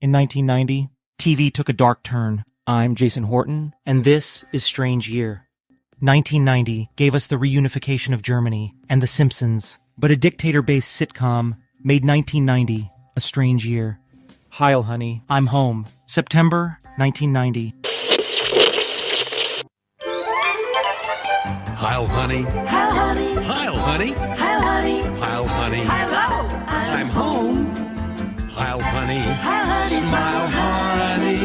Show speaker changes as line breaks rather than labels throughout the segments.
In 1990, TV took a dark turn. I'm Jason Horton, and this is Strange Year. 1990 gave us the reunification of Germany and The Simpsons, but a dictator-based sitcom made 1990 a strange year. Heil, honey, I'm home. September 1990.
Heil, honey.
Heil, honey.
Heil, honey.
Heil, honey.
Heil, honey.
Hello.
I'm home. Heil, honey.
Heil, honey.
Smile, honey.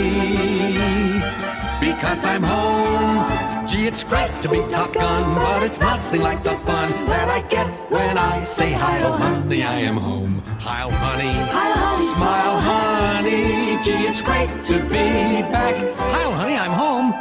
Because I'm home. Gee, it's great to be Top Gun, but it's nothing like the fun that I get when I say Heil, honey, I am home. Heil, honey.
Heil, honey.
Smile, honey. Gee, it's great to be back. Heil, honey, I'm home.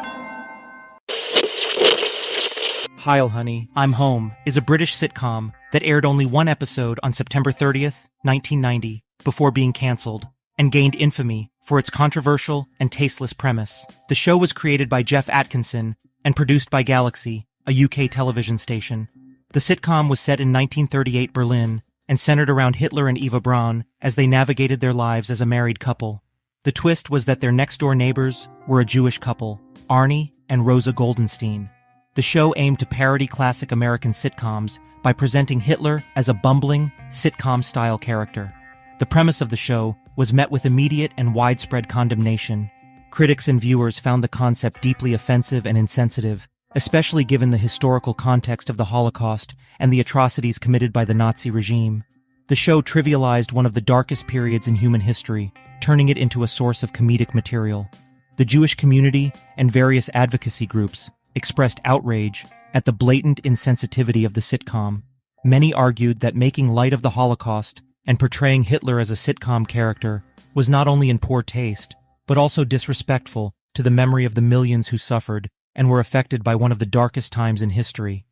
Heil, honey, I'm home is a British sitcom that aired only one episode on September 30th, 1990, before being cancelled, and gained infamy for its controversial and tasteless premise. The show was created by Jeff Atkinson and produced by Galaxy, a UK television station. The sitcom was set in 1938 Berlin and centered around Hitler and Eva Braun as they navigated their lives as a married couple. The twist was that their next-door neighbors were a Jewish couple, Arnie and Rosa Goldenstein. The show aimed to parody classic American sitcoms by presenting Hitler as a bumbling, sitcom-style character. The premise of the show was met with immediate and widespread condemnation. Critics and viewers found the concept deeply offensive and insensitive, especially given the historical context of the Holocaust and the atrocities committed by the Nazi regime. The show trivialized one of the darkest periods in human history, turning it into a source of comedic material. The Jewish community and various advocacy groups expressed outrage at the blatant insensitivity of the sitcom. Many argued that making light of the Holocaust and portraying Hitler as a sitcom character was not only in poor taste, but also disrespectful to the memory of the millions who suffered and were affected by one of the darkest times in history.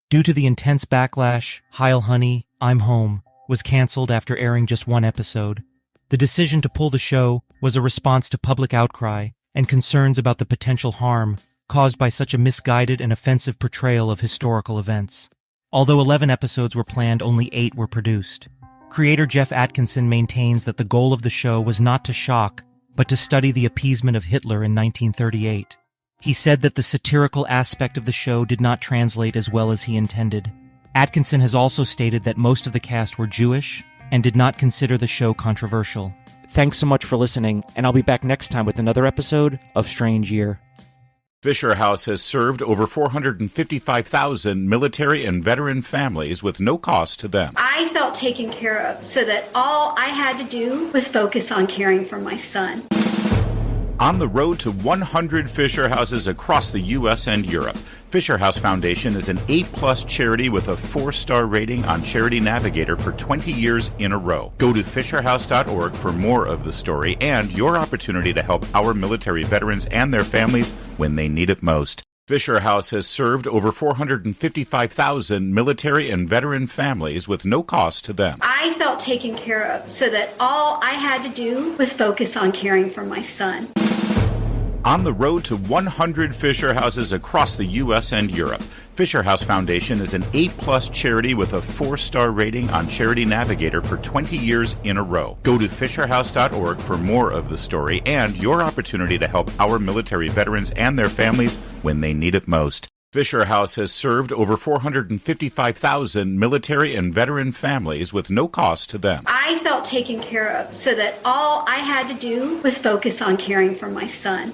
Due to the intense backlash, Heil, honey, I'm home was canceled after airing just one episode. The decision to pull the show was a response to public outcry and concerns about the potential harm caused by such a misguided and offensive portrayal of historical events. Although 11 episodes were planned, only 8 were produced. Creator Jeff Atkinson maintains that the goal of the show was not to shock, but to study the appeasement of Hitler in 1938. He said that the satirical aspect of the show did not translate as well as he intended. Atkinson has also stated that most of the cast were Jewish and did not consider the show controversial. Thanks so much for listening, and I'll be back next time with another episode of Strange Year.
Fisher House has served over 455,000 military and veteran families with no cost to them.
I felt taken care of so that all I had to do was focus on caring for my son.
On the road to 100 Fisher Houses across the U.S. and Europe, Fisher House Foundation is an A-plus charity with a 4-star rating on Charity Navigator for 20 years in a row. Go to fisherhouse.org for more of the story and your opportunity to help our military veterans and their families when they need it most. Fisher House has served over 455,000 military and veteran families with no cost to them.
I felt taken care of so that all I had to do was focus on caring for my son.
On the road to 100 Fisher Houses across the U.S. and Europe, Fisher House Foundation is an A-plus charity with a 4-star rating on Charity Navigator for 20 years in a row. Go to fisherhouse.org for more of the story and your opportunity to help our military veterans and their families when they need it most. Fisher House has served over 455,000 military and veteran families with no cost to them.
I felt taken care of so that all I had to do was focus on caring for my son.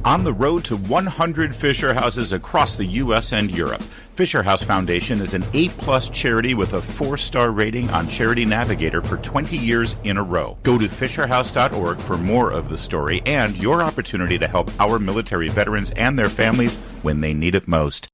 On the road to 100 Fisher Houses across the U.S. and Europe, Fisher House Foundation is an A-plus charity with a 4-star rating on Charity Navigator for 20 years in a row. Go to fisherhouse.org for more of the story and your opportunity to help our military veterans and their families when they need it most.